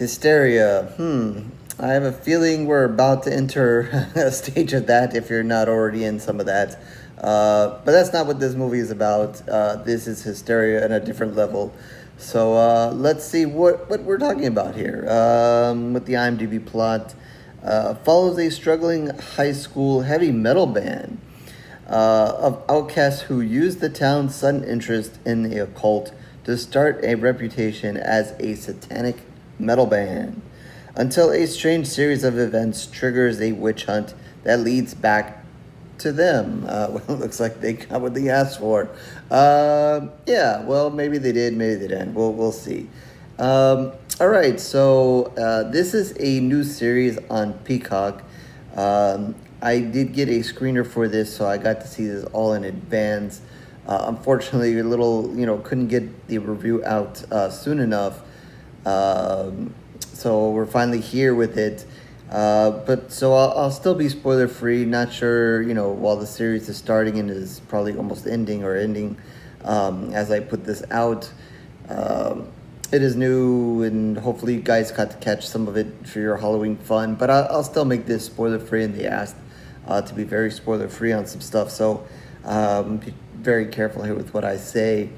Hysteria. I have a feeling we're about to enter a stage of that if you're not already in some of that. But that's not what this movie is about. This is Hysteria at a different level. So let's see what we're talking about here. With the IMDb plot, follows a struggling high school heavy metal band of outcasts who use the town's sudden interest in the occult to start a reputation as a satanic metal band, until a strange series of events triggers a witch hunt that leads back to them. Well, it looks like they got what they asked for. Yeah, well, maybe they did, maybe they didn't. We'll see. All right, so this is a new series on Peacock. I did get a screener for this, so I got to see this all in advance. Unfortunately, a little, couldn't get the review out soon enough. So we're finally here with it. But so I'll still be spoiler free. Not sure, while the series is starting and is probably almost ending as I put this out. It is new, and hopefully you guys got to catch some of it for your Halloween fun. But I'll still make this spoiler free, and they asked to be very spoiler free on some stuff. So be very careful here with what I say.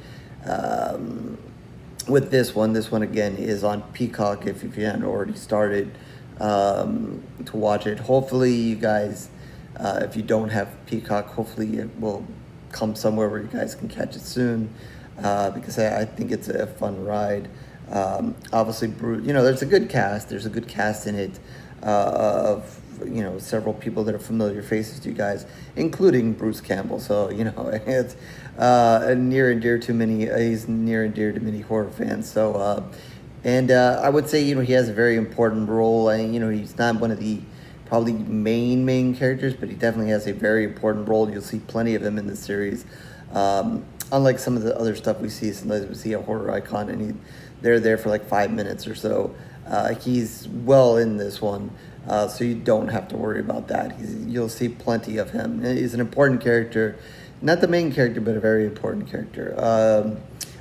With this one again is on Peacock if you haven't already started to watch it. Hopefully you guys, if you don't have Peacock, hopefully it will come somewhere where you guys can catch it soon, because I think it's a fun ride. Obviously, Bruce, there's a good cast. There's a good cast in it of several people that are familiar faces to you guys, including Bruce Campbell. So it's near and dear to many. He's near and dear to many horror fans. So and I would say he has a very important role. He's not one of the probably main characters, but he definitely has a very important role. You'll see plenty of him in the series. Unlike some of the other stuff we see, sometimes we see a horror icon and they're there for like 5 minutes or so. He's well in this one. So you don't have to worry about that. You'll see plenty of him. He's an important character, not the main character, but a very important character.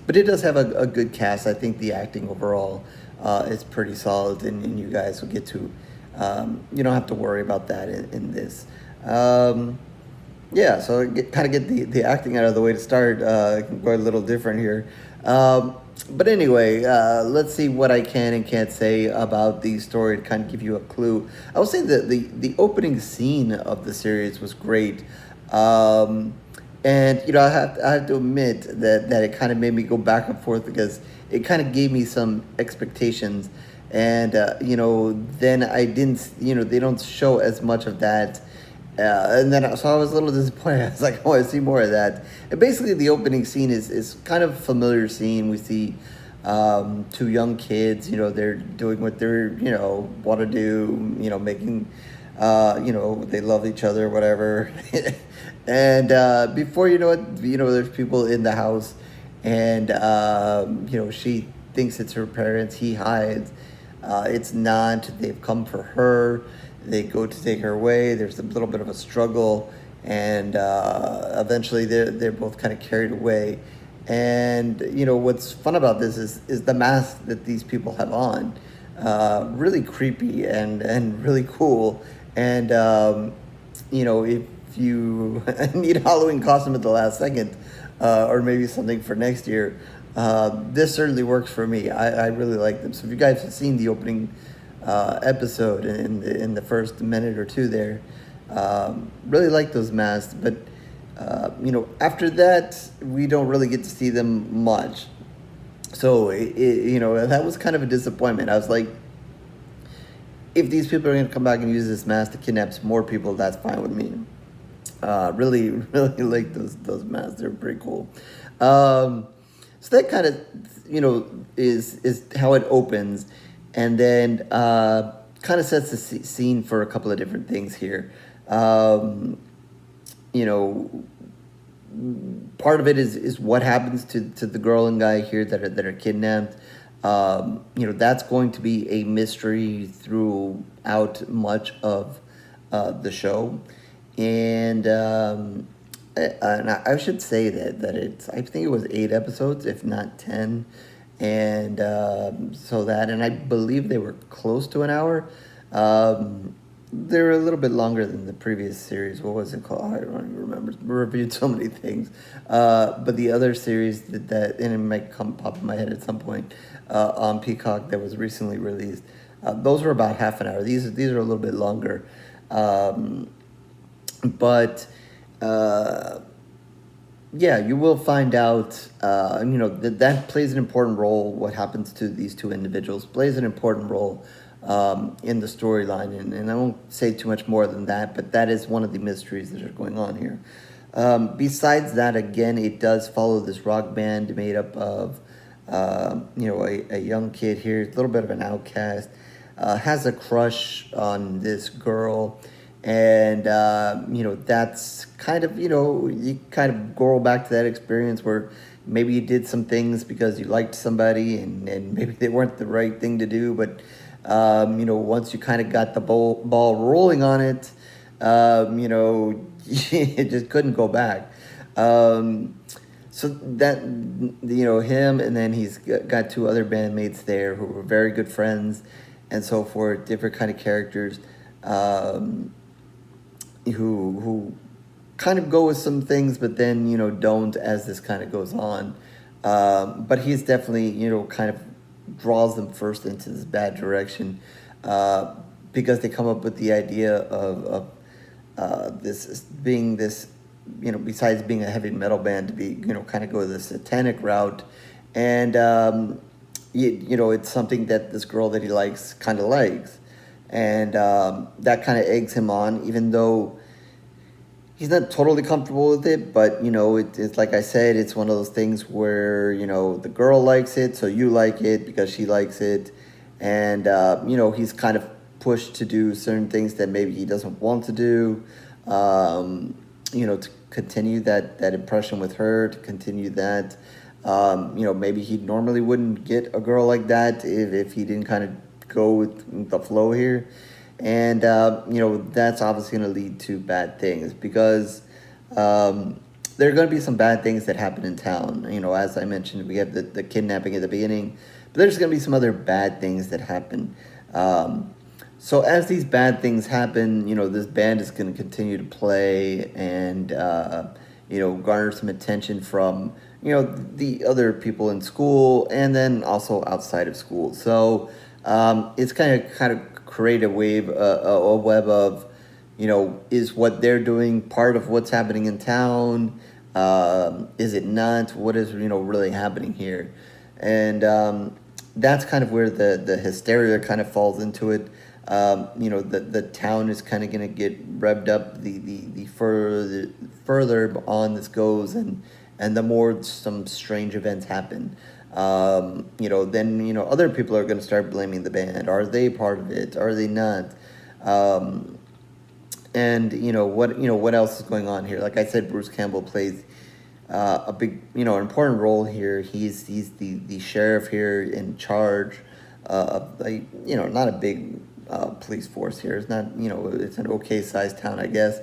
But it does have a good cast. I think the acting overall is pretty solid, and you guys will get to, you don't have to worry about that in this. Yeah, so kind of get the acting out of the way to start. Go a little different here. But anyway, let's see what I can and can't say about the story to kind of give you a clue. I will say that the opening scene of the series was great. And, I have to admit that it kind of made me go back and forth because it kind of gave me some expectations. And, then I didn't, they don't show as much of that. And then, so I was a little disappointed. I was like, I see more of that. And basically, the opening scene is kind of a familiar scene. We see two young kids, they're doing what they're, want to do, making, they love each other, whatever. And before you know it, there's people in the house, and, she thinks it's her parents. He hides. It's not. They've come for her. They go to take her away. There's a little bit of a struggle, and eventually they're both kind of carried away. And what's fun about this is the mask that these people have on, really creepy and really cool. And if you need a Halloween costume at the last second, or maybe something for next year, this certainly works for me. I really like them. So if you guys have seen the opening episode in the first minute or two there, really like those masks, but after that we don't really get to see them much. So that was kind of a disappointment. I was like, if these people are going to come back and use this mask to kidnap some more people, that's fine with me. Really like those masks. They're pretty cool. So that kind of is how it opens. And then kind of sets the scene for a couple of different things here. Part of it is what happens to the girl and guy here that are kidnapped. That's going to be a mystery throughout much of the show. And I should say that it's, I think it was 8 episodes, if not 10. and so that, and I believe they were close to an hour. They're a little bit longer than the previous series. What was it called? I don't even remember. We reviewed so many things. But the other series that and it might pop in my head at some point, on Peacock that was recently released. Those were about half an hour. These are a little bit longer. But yeah, you will find out, that plays an important role. What happens to these two individuals plays an important role in the storyline. And I won't say too much more than that, but that is one of the mysteries that are going on here. Besides that, again, it does follow this rock band made up of, a young kid here, a little bit of an outcast, has a crush on this girl. And, that's kind of, you kind of go back to that experience where maybe you did some things because you liked somebody and maybe they weren't the right thing to do. But, once you kind of got the ball rolling on it, it just couldn't go back. So that, him, and then he's got two other bandmates there who were very good friends and so forth, different kind of characters. Who kind of go with some things, but then, don't as this kind of goes on. But he's definitely, kind of draws them first into this bad direction because they come up with the idea of this being this, besides being a heavy metal band, to be, kind of go the satanic route. And, it's something that this girl that he likes kind of likes. And that kind of eggs him on, even though he's not totally comfortable with it. But, it's like I said, it's one of those things where, the girl likes it, so you like it because she likes it. And, he's kind of pushed to do certain things that maybe he doesn't want to do, to continue that impression with her, to continue that. Maybe he normally wouldn't get a girl like that if he didn't kind of go with the flow here. And that's obviously going to lead to bad things because there are going to be some bad things that happen in town. As I mentioned, we have the kidnapping at the beginning, but there's going to be some other bad things that happen. So as these bad things happen, this band is going to continue to play and garner some attention from the other people in school and then also outside of school. So it's kind of create a web of, is what they're doing part of what's happening in town? Is it not? What is, really happening here? And that's kind of where the hysteria kind of falls into it. The town is kind of going to get revved up the further on this goes and the more some strange events happen. Then, other people are going to start blaming the band. Are they part of it? Are they not? And, what else is going on here? Like I said, Bruce Campbell plays a big, important role here. He's the sheriff here in charge of, not a big police force here. It's not, it's an okay-sized town, I guess.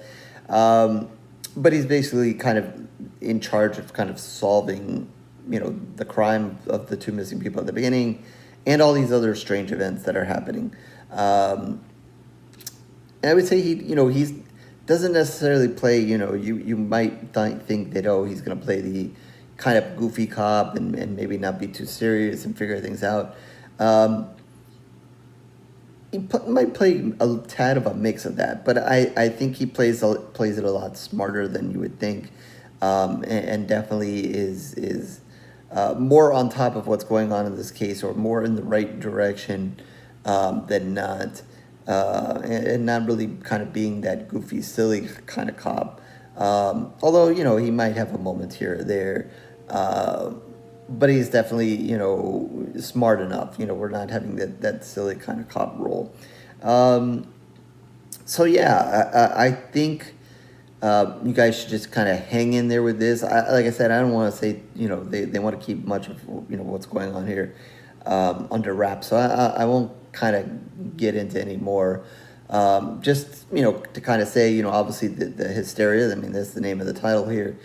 But he's basically kind of in charge of kind of solving the crime of the two missing people at the beginning and all these other strange events that are happening. And I would say he's doesn't necessarily play, you might think that, he's going to play the kind of goofy cop and maybe not be too serious and figure things out. He might play a tad of a mix of that, but I think he plays it a lot smarter than you would think, and definitely is more on top of what's going on in this case, or more in the right direction than not, and not really kind of being that goofy, silly kind of cop. Although, he might have a moment here or there, but he's definitely, smart enough. We're not having that silly kind of cop role. So, yeah, I think you guys should just kind of hang in there with this. Like I said, I don't want to say, they want to keep much of, what's going on here under wraps. So I won't kind of get into any more. Just, to kind of say, obviously the hysteria, I mean, that's the name of the title here,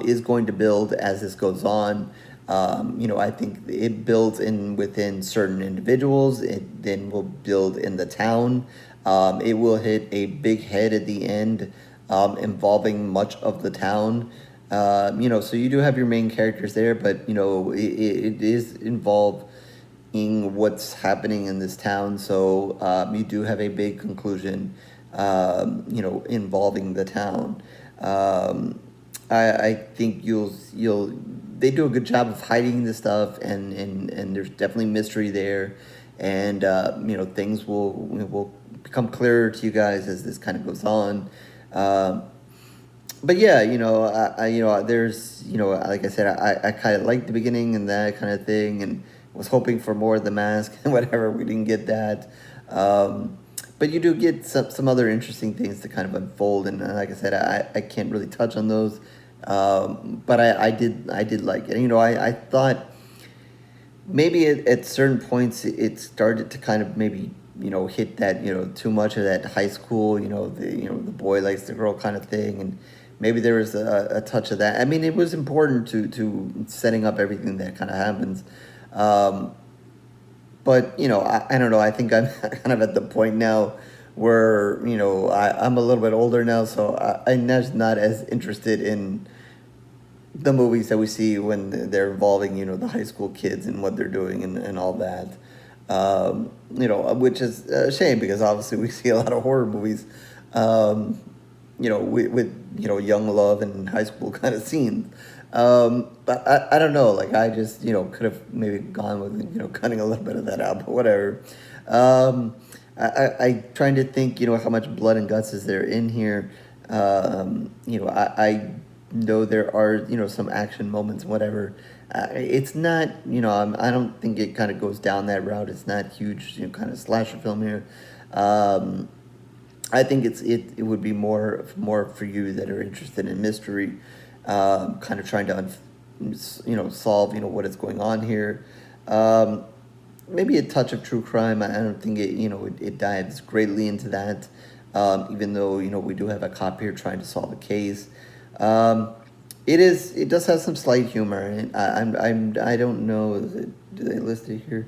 is going to build as this goes on. I think it builds in within certain individuals. It then will build in the town. It will hit a big head at the end, involving much of the town. So you do have your main characters there, but it is involved in what's happening in this town. So you do have a big conclusion, involving the town. I think you'll they do a good job of hiding this stuff, and there's definitely mystery there, and things will become clearer to you guys as this kind of goes on. But yeah, there's, like I said, I kind of liked the beginning and that kind of thing, and was hoping for more of the mask and whatever. We didn't get that. But you do get some other interesting things to kind of unfold, and like I said, I can't really touch on those. But I did like it. And, I thought maybe at certain points it started to kind of maybe hit that too much of that high school the boy likes the girl kind of thing, and maybe there was a touch of that. I mean, it was important to setting up everything that kind of happens. But I don't know. I think I'm kind of at the point now where I'm a little bit older now, so I'm just not as interested in the movies that we see when they're involving the high school kids and what they're doing and all that. Which is a shame, because obviously we see a lot of horror movies, with young love and high school kind of scenes. But I don't know, like I just, could have maybe gone with, cutting a little bit of that out, but whatever. I trying to think, how much blood and guts is there in here. I know there are, some action moments, whatever. It's not, I don't think it kind of goes down that route. It's not huge, kind of slasher film here. I think it would be more for you that are interested in mystery, kind of trying to solve what is going on here. Maybe a touch of true crime. I don't think it dives greatly into that, even though we do have a cop here trying to solve a case. It does have some slight humor, and I don't know. Do they list it here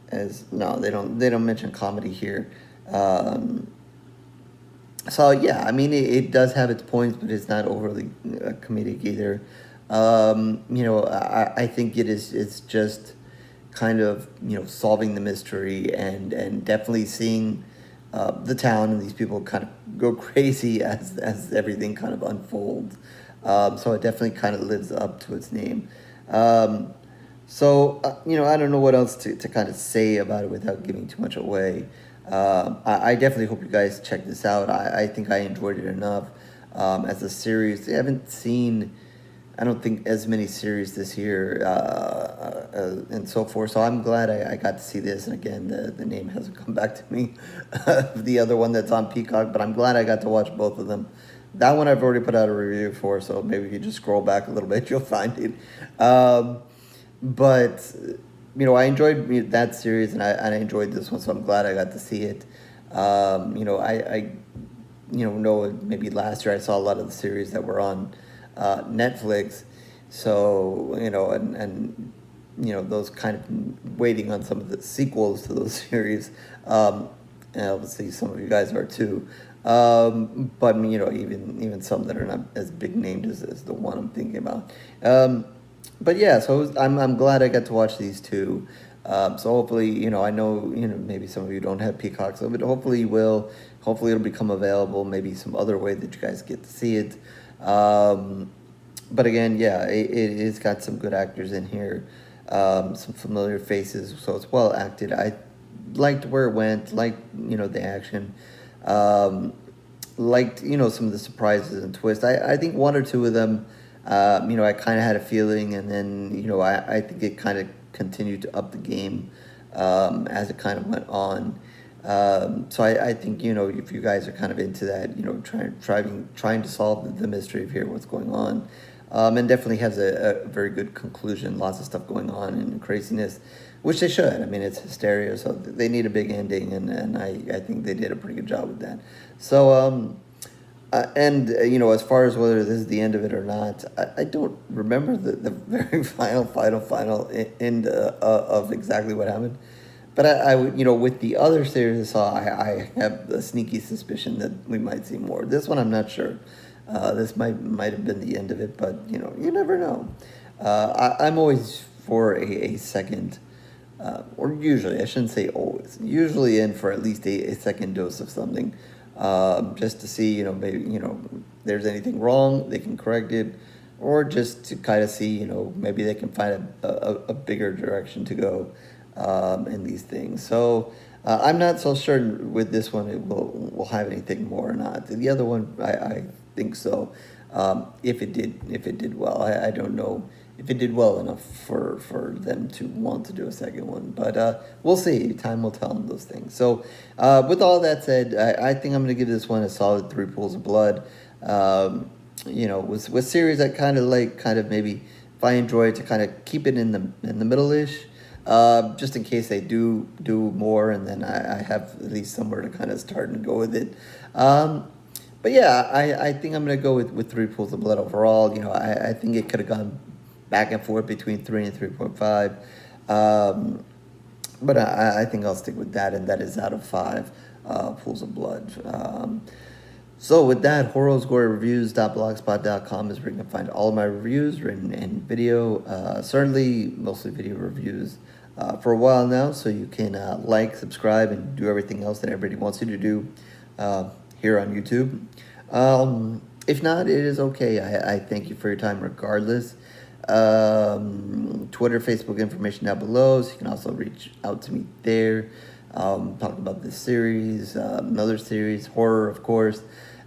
as no? They don't mention comedy here. So yeah, I mean it does have its points, but it's not overly comedic either. I think it's just kind of solving the mystery and definitely seeing the town and these people kind of go crazy as everything kind of unfolds. So it definitely kind of lives up to its name. I don't know what else to kind of say about it without giving too much away. I definitely hope you guys check this out. I think I enjoyed it enough as a series. I haven't seen, I don't think, as many series this year and so forth. So I'm glad I got to see this. And again, the name hasn't come back to me, the other one that's on Peacock. But I'm glad I got to watch both of them. That one I've already put out a review for, so maybe if you just scroll back a little bit, you'll find it. But I enjoyed that series, and I enjoyed this one, so I'm glad I got to see it. I know maybe last year I saw a lot of the series that were on Netflix, so and those kind of waiting on some of the sequels to those series. And obviously some of you guys are too. But even some that are not as big named as the one I'm thinking about. But yeah, so I'm glad I got to watch these two. So hopefully, I know, maybe some of you don't have Peacock, so but hopefully you will. Hopefully it'll become available, maybe some other way that you guys get to see it. But again, yeah, it's got some good actors in here, some familiar faces, so it's well acted. I liked where it went, liked, the action. Liked, some of the surprises and twists. I think one or two of them, I kind of had a feeling, and then, I think it kind of continued to up the game as it kind of went on. So I think, if you guys are kind of into that, trying to solve the mystery of here, what's going on, and definitely has a very good conclusion, lots of stuff going on and craziness, which they should. I mean, it's Hysteria, so they need a big ending, and I think they did a pretty good job with that. So, As far as whether this is the end of it or not, I don't remember the very final end of exactly what happened. But with the other series I saw, I have a sneaky suspicion that we might see more. This one, I'm not sure. This might have been the end of it, but you never know. I'm always for a second, or usually, I shouldn't say always, usually in for at least a second dose of something, just to see, maybe, there's anything wrong, they can correct it, or just to kind of see, maybe they can find a bigger direction to go in these things. So I'm not so certain with this one it will have anything more or not. The other one, I think so. If it did well, I don't know if it did well enough for them to want to do a second one, but we'll see. Time will tell on those things. So with all that said, I think I'm going to give this one a solid 3 pools of blood. With series I kind of maybe, if I enjoy it, to kind of keep it in the middle-ish, just in case they do more, and then I have at least somewhere to kind of start and go with it. But yeah, I think I'm going to go with 3 pools of blood overall. I think it could have gone back and forth between 3 and 3.5. But I think I'll stick with that, and that is out of 5 pools of blood. So with that, horrorgory-reviews.blogspot.com is where you can find all of my reviews, written and video. Certainly, mostly video reviews for a while now, so you can like, subscribe, and do everything else that everybody wants you to do here on YouTube. If not, it is okay. I thank you for your time regardless. Twitter, Facebook information down below, so you can also reach out to me there. Talk about this series, another series, horror, of course.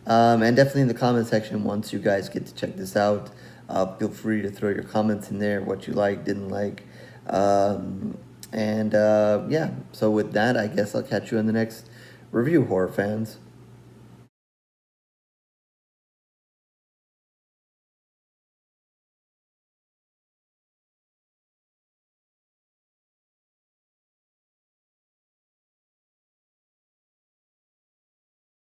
And definitely in the comment section, once you guys get to check this out, feel free to throw your comments in there, what you like, didn't like. Yeah, so with that, I guess I'll catch you in the next review, horror fans.